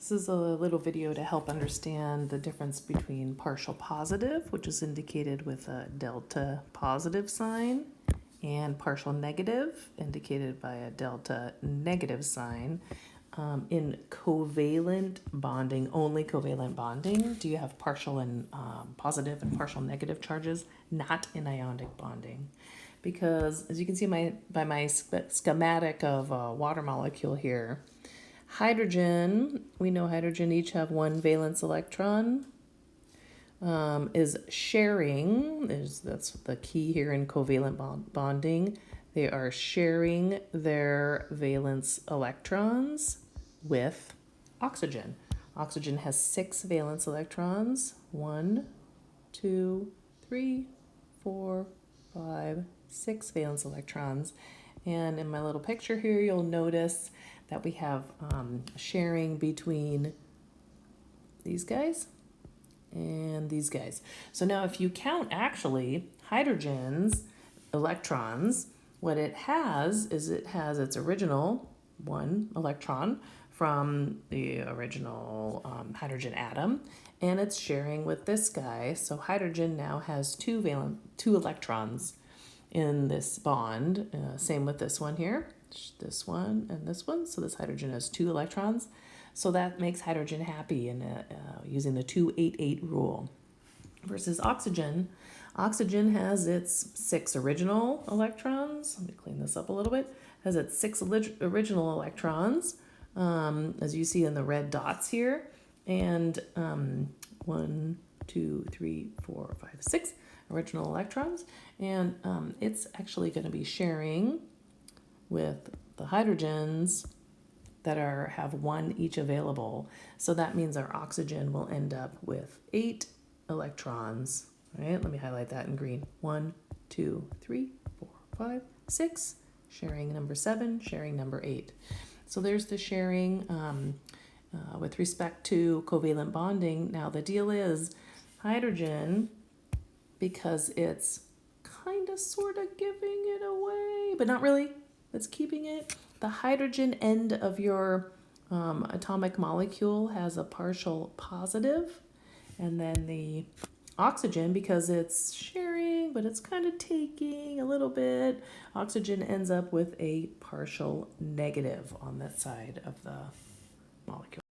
This is a little video to help understand the difference between partial positive, which is indicated with a delta positive sign, and partial negative, indicated by a delta negative sign. In covalent bonding, only covalent bonding, do you have partial and positive and partial negative charges? Not in ionic bonding. Because as you can see by my schematic of a water molecule here, hydrogen, we know hydrogen each have one valence electron, is sharing, that's the key here in covalent bonding. They are sharing their valence electrons with oxygen. Oxygen has 6 valence electrons, 1, 2, 3, 4, 5, 6 valence electrons. And in my little picture here, you'll notice that we have sharing between these guys and these guys. So now if you count actually hydrogen's electrons, what it has is it has its original 1 electron from the original hydrogen atom, and it's sharing with this guy. So hydrogen now has 2 electrons in this bond. Same with this one here, this one and this one. So this hydrogen has 2 electrons. So that makes hydrogen happy in using the 2-8-8 rule. Versus oxygen, oxygen has its 6 original electrons. Let me clean this up a little bit. Has its 6 original electrons, as you see in the red dots here, and 1, 2, 3, 4, 5, 6 original electrons, and it's actually going to be sharing with the hydrogens that have 1 each available. So that means our oxygen will end up with 8 electrons. All right, let me highlight that in green. 1, 2, 3, 4, 5, 6. Sharing number 7, sharing number 8. So there's the sharing with respect to covalent bonding. Now the deal is hydrogen, because it's kind of sort of giving it away, but not really. It's keeping it. The hydrogen end of your atomic molecule has a partial positive, and then the oxygen, because it's sharing, but it's kind of taking a little bit, oxygen ends up with a partial negative on that side of the molecule.